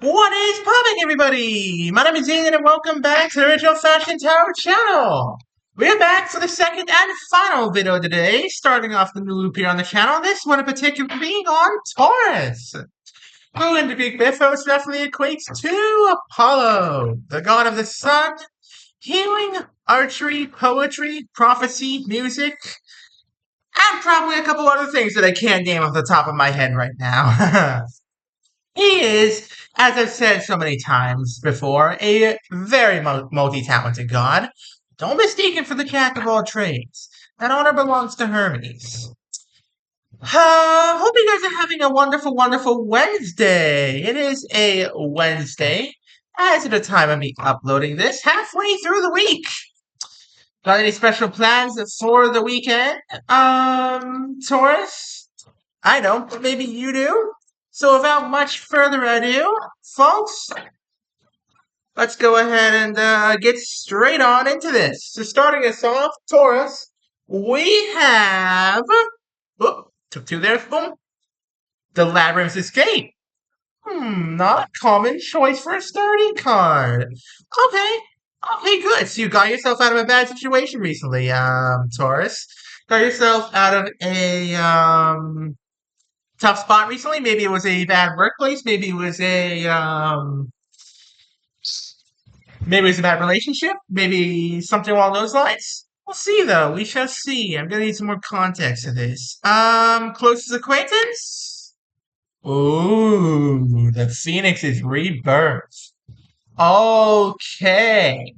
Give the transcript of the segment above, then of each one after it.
What is popping, everybody? My name is Ian, and welcome back to the Original Fashion Tarot channel. We're back for the second and final video today, starting off the new loop here on the channel. This one in particular being on Taurus, who in the Greek mythos definitely equates to Apollo, the god of the sun, healing, archery, poetry, prophecy, music, and probably a couple other things that I can't name off the top of my head right now. He is, as I've said so many times before, a very multi-talented god. Don't mistake him for the jack of all trades. That honor belongs to Hermes. Hope you guys are having a wonderful, wonderful Wednesday. It is a Wednesday, as at the time of me uploading this, halfway through the week. Got any special plans for the weekend, Taurus? I don't, but maybe you do. So without much further ado, folks, let's go ahead and get straight on into this. So starting us off, Taurus, we have, took two there, boom, the Labyrinth's Escape. Not a common choice for a starting card. Okay, good. So you got yourself out of a bad situation recently, Taurus. Got yourself out of a, tough spot recently. Maybe it was a bad workplace. Maybe it was a bad relationship. Maybe something along those lines. We'll see though. We shall see. I'm gonna need some more context to this. Closest acquaintance? Ooh, the Phoenix's rebirth. Okay.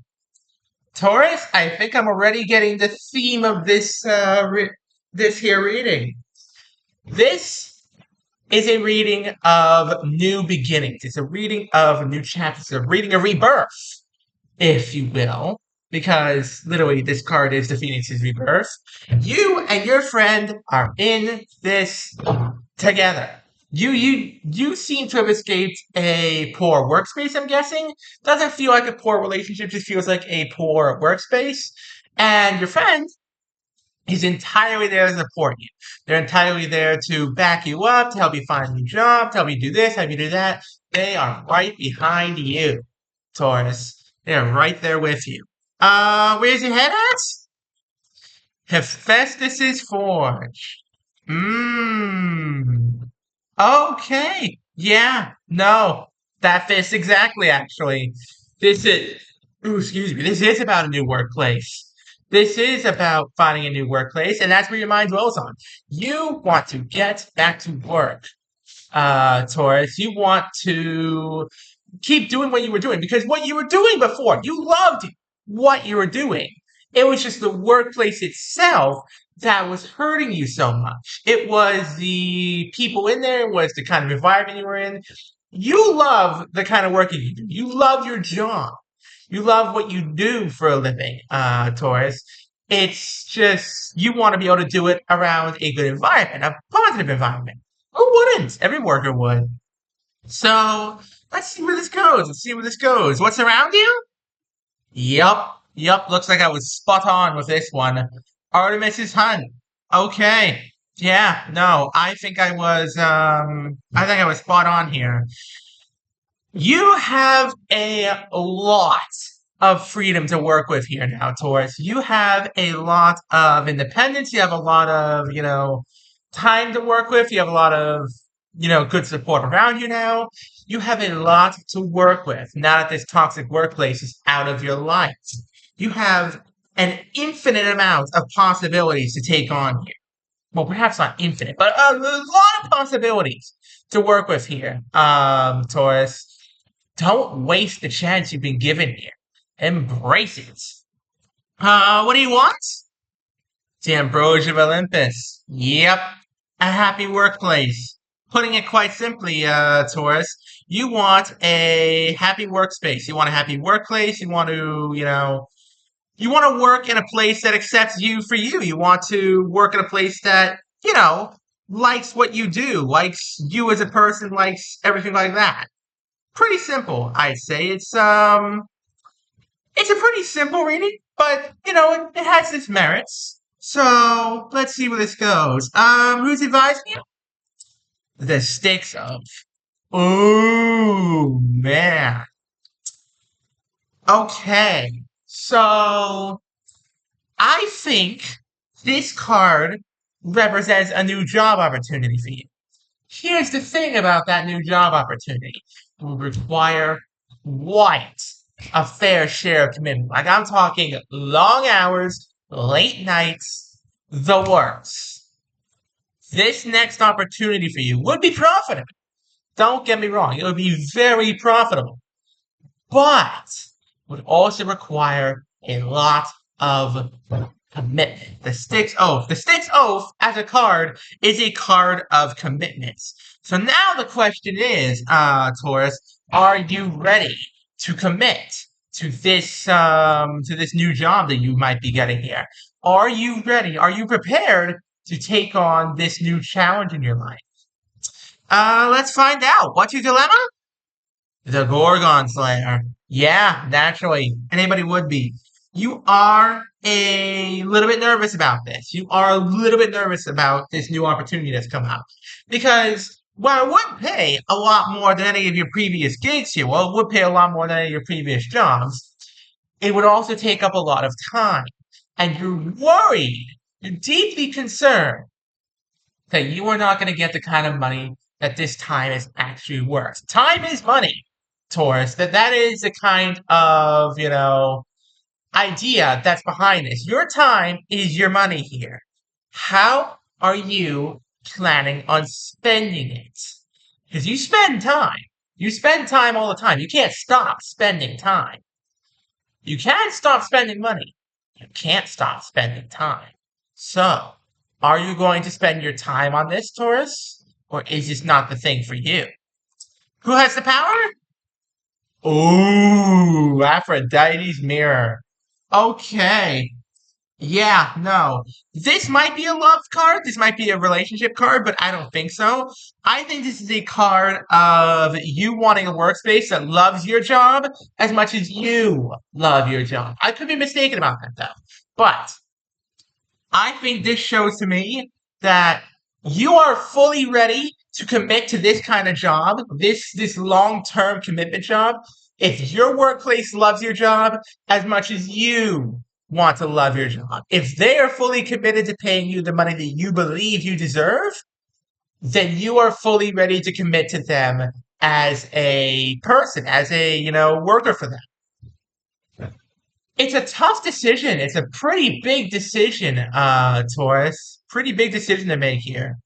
Taurus, I think I'm already getting the theme of this here reading. This is a reading of new beginnings. It's a reading of new chapters. It's a reading of rebirth, if you will, because literally this card is the Phoenix's rebirth. You and your friend are in this together. You seem to have escaped a poor workspace, I'm guessing. Doesn't feel like a poor relationship, just feels like a poor workspace. And your friend is entirely there to support you. They're entirely there to back you up, to help you find a new job, to help you do this, help you do that. They are right behind you, Taurus. They're right there with you. Where's your head at? Hephaestus's Forge. Okay. Yeah. No. That fits exactly, actually. This is, excuse me. This is about a new workplace. This is about finding a new workplace, and that's where your mind dwells on. You want to get back to work, Taurus. You want to keep doing what you were doing because what you were doing before, you loved what you were doing. It was just the workplace itself that was hurting you so much. It was the people in there, it was the kind of environment you were in. You love the kind of work you do. You love your job. You love what you do for a living, Taurus. It's just you want to be able to do it around a good environment, a positive environment. Who wouldn't? Every worker would. So let's see where this goes. Let's see where this goes. What's around you? Yep. Looks like I was spot on with this one. Artemis's Hunt. Okay. Yeah, no, I think I was spot on here. You have a lot of freedom to work with here now, Taurus. You have a lot of independence. You have a lot of, time to work with. You have a lot of, good support around you now. You have a lot to work with now that this toxic workplace is out of your life. You have an infinite amount of possibilities to take on here. Well, perhaps not infinite, but a lot of possibilities to work with here, Taurus. Don't waste the chance you've been given here. Embrace it. What do you want? The Ambrosia of Olympus. Yep. A happy workplace. Putting it quite simply, Taurus, you want a happy workspace. You want a happy workplace. You want to work in a place that accepts you for you. You want to work in a place that, likes what you do, likes you as a person, likes everything like that. Pretty simple, I'd say. It's a pretty simple reading, but it has its merits. So let's see where this goes. Who's advising you? The Sticks of. Ooh, Okay, so I think this card represents a new job opportunity for you. Here's the thing about that new job opportunity. It will require quite a fair share of commitment. Like I'm talking long hours, late nights, the works. This next opportunity for you would be profitable. Don't get me wrong, it would be very profitable, but would also require a lot of commitment. The Styx Oath. The Styx Oath as a card is a card of commitments. So now the question is, Taurus, are you ready to commit to this new job that you might be getting here? Are you ready? Are you prepared to take on this new challenge in your life? Let's find out. What's your dilemma? The Gorgon Slayer. Yeah, naturally. Anybody would be. You are a little bit nervous about this. You are a little bit nervous about this new opportunity that's come out. Because while it would pay a lot more than any of your previous gigs here, well, it would pay a lot more than any of your previous jobs, it would also take up a lot of time. And you're worried, you're deeply concerned that you are not going to get the kind of money that this time is actually worth. Time is money, Taurus. That is the kind of, idea that's behind this. Your time is your money here. How are you planning on spending it? Because you spend time. You spend time all the time. You can't stop spending time. You can stop spending money. You can't stop spending time. So, are you going to spend your time on this, Taurus? Or is this not the thing for you? Who has the power? Ooh, Aphrodite's mirror. Okay. Yeah, no. This might be a love card. This might be a relationship card, but I don't think so. I think this is a card of you wanting a workspace that loves your job as much as you love your job. I could be mistaken about that though. But I think this shows to me that you are fully ready to commit to this kind of job, this long-term commitment job. If your workplace loves your job as much as you want to love your job, if they are fully committed to paying you the money that you believe you deserve, then you are fully ready to commit to them as a person, as a, worker for them. It's a tough decision. It's a pretty big decision, Taurus. Pretty big decision to make here.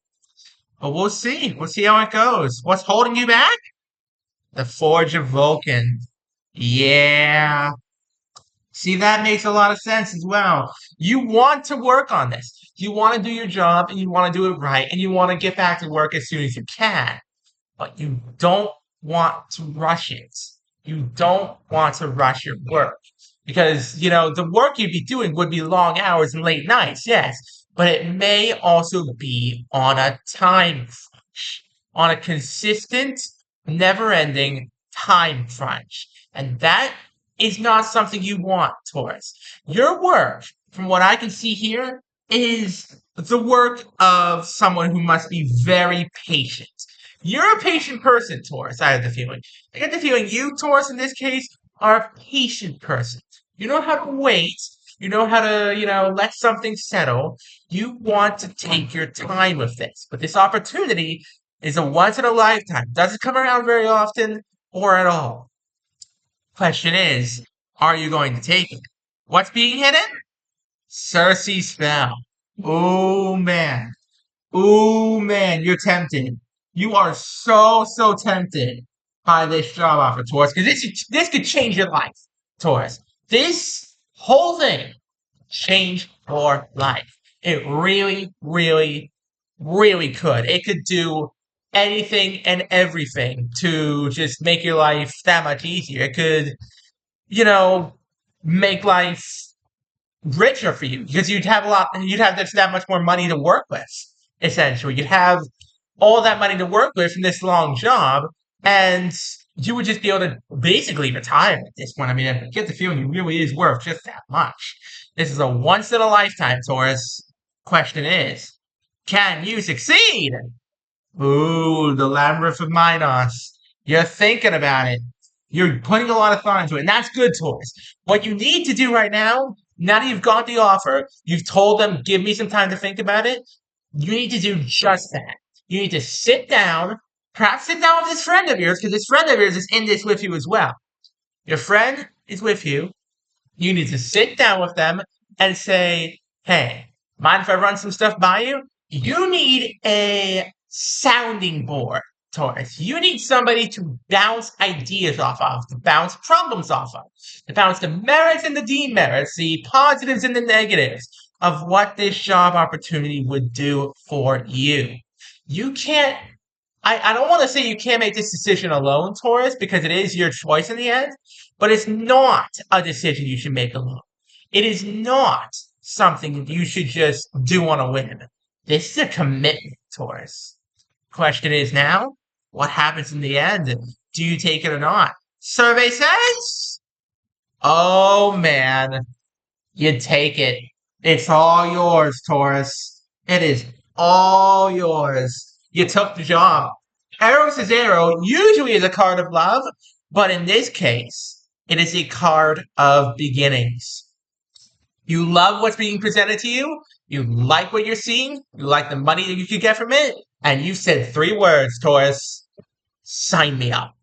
But we'll see. We'll see how it goes. What's holding you back? The Forge of Vulcan. Yeah. See, that makes a lot of sense as well. You want to work on this. You want to do your job and you want to do it right and you want to get back to work as soon as you can. But you don't want to rush it. You don't want to rush your work. Because, the work you'd be doing would be long hours and late nights, yes. But it may also be on a time crunch, on a consistent, never-ending time crunch. And that is not something you want, Taurus. Your work, from what I can see here, is the work of someone who must be very patient. You're a patient person, Taurus, I have the feeling. I get the feeling you, Taurus, in this case, are a patient person. You know how to wait. You know how to, let something settle. You want to take your time with this. But this opportunity is a once in a lifetime. Doesn't come around very often or at all. Question is, are you going to take it? What's being hidden? Cersei's spell. Oh man. Oh man, you're tempted. You are so tempted by this job offer, Taurus, because this could change your life, Taurus. This whole thing change your life. It really, really, really could. It could do anything and everything to just make your life that much easier. It could, make life richer for you because you'd have that much more money to work with, essentially. You'd have all that money to work with from this long job, and you would just be able to basically retire at this point. I mean, I get the feeling it really is worth just that much. This is a once in a lifetime, Taurus. Question is, can you succeed? Ooh, the Labyrinth of Minos. You're thinking about it. You're putting a lot of thought into it, and that's good, Taurus. What you need to do right now, now that you've got the offer, you've told them, give me some time to think about it, you need to do just that. You need to sit down, perhaps sit down with this friend of yours, because this friend of yours is in this with you as well. Your friend is with you. You need to sit down with them and say, hey, mind if I run some stuff by you? You need a sounding board, Taurus. You need somebody to bounce ideas off of, to bounce problems off of, to bounce the merits and the demerits, the positives and the negatives of what this job opportunity would do for you. You can't, I don't want to say you can't make this decision alone, Taurus, because it is your choice in the end, but it's not a decision you should make alone. It is not something you should just do on a whim. This is a commitment, Taurus. Question is now, what happens in the end? Do you take it or not? Survey says, oh man, you take it. It's all yours, Taurus. It is all yours. You took the job. Eros is arrow usually is a card of love, but in this case, it is a card of beginnings. You love what's being presented to you. You like what you're seeing. You like the money that you could get from it. And you said 3 words, Taurus. Sign me up.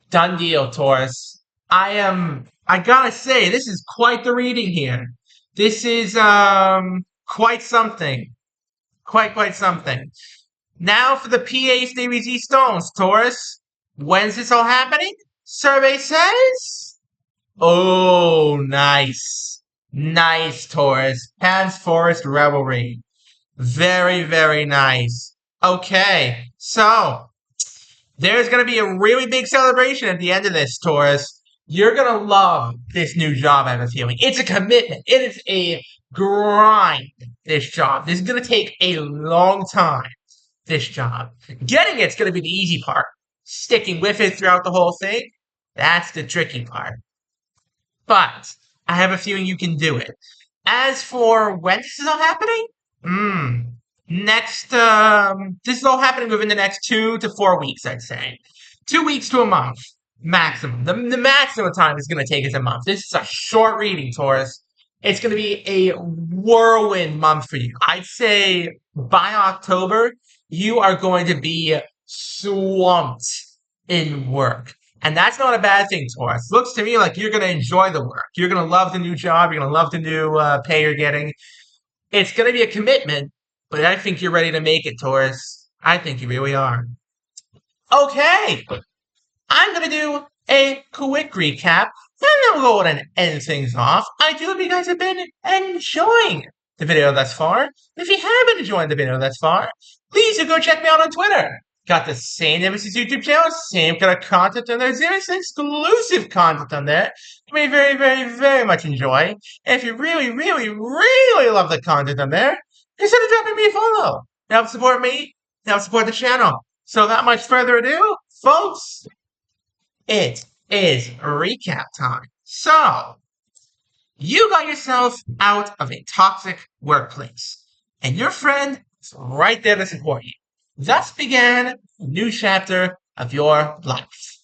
Done deal, Taurus. I gotta say, this is quite the reading here. This is, quite something. Quite something. Now for the PA Series E stones, Taurus. When's this all happening? Survey says. Oh, nice. Nice, Taurus. Pan's Forest Revelry. Very, very nice. Okay, so there's going to be a really big celebration at the end of this, Taurus. You're going to love this new job, I have a feeling. It's a commitment. It is a grind, this job. This is going to take a long time, this job. Getting it's going to be the easy part. Sticking with it throughout the whole thing, that's the tricky part. But I have a feeling you can do it. As for when this is all happening, this is all happening within the next 2 to 4 weeks, I'd say. 2 weeks to a month, maximum. The maximum time is going to take is a month. This is a short reading, Taurus. It's going to be a whirlwind month for you. I'd say by October, you are going to be swamped in work. And that's not a bad thing, Taurus. Looks to me like you're going to enjoy the work. You're going to love the new job. You're going to love the new pay you're getting. It's going to be a commitment, but I think you're ready to make it, Taurus. I think you really are. Okay. I'm going to do a quick recap, and then we'll go ahead and end things off. I do hope you guys have been enjoying the video thus far. If you haven't enjoyed the video thus far, please do go check me out on Twitter. Got the same Nemesis YouTube channel, same kind of content on there. There's exclusive content on there. You may very, very, very much enjoy. And if you really, really, really love the content on there, consider dropping me a follow. To help support me, to help support the channel. So without much further ado, folks, it is recap time. So, you got yourself out of a toxic workplace, and your friend is right there to support you. Thus began a new chapter of your life.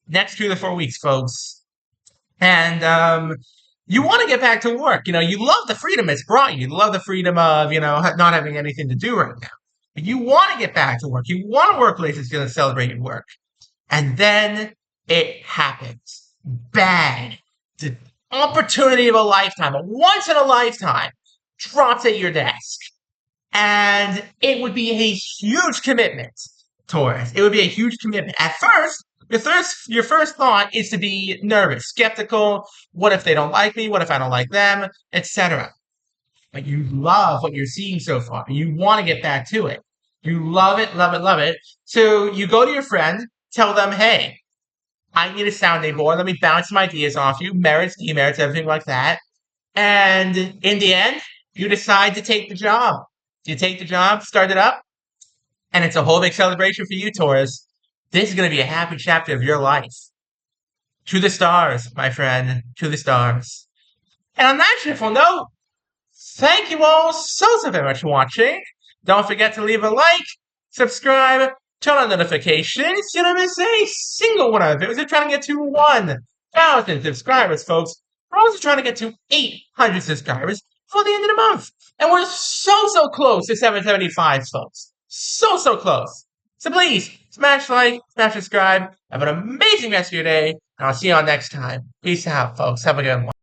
Next 2 to 4 weeks, folks. And you want to get back to work. You know, you love the freedom it's brought you. You love the freedom of, not having anything to do right now. But you want to get back to work. You want a workplace that's going to celebrate your work. And then it happens. Bang. The opportunity of a lifetime, a once in a lifetime, drops at your desk. And it would be a huge commitment, Taurus. It would be a huge commitment. At first, your first thought is to be nervous, skeptical. What if they don't like me? What if I don't like them? Etc. But you love what you're seeing so far. You want to get back to it. You love it, love it, love it. So you go to your friend, tell them, hey, I need a sounding board. Let me bounce some ideas off you, merits, demerits, everything like that. And in the end, you decide to take the job. You take the job, start it up, and it's a whole big celebration for you, Taurus. This is going to be a happy chapter of your life. To the stars, my friend. To the stars. And on that cheerful note, thank you all so very much for watching. Don't forget to leave a like, subscribe, turn on notifications, you don't miss a single one of them. We're trying to get to 1,000 subscribers, folks. We're also trying to get to 800 subscribers before the end of the month. And we're so close to 775, folks. So close. So please, smash like, smash subscribe. Have an amazing rest of your day, and I'll see you all next time. Peace out, folks. Have a good one.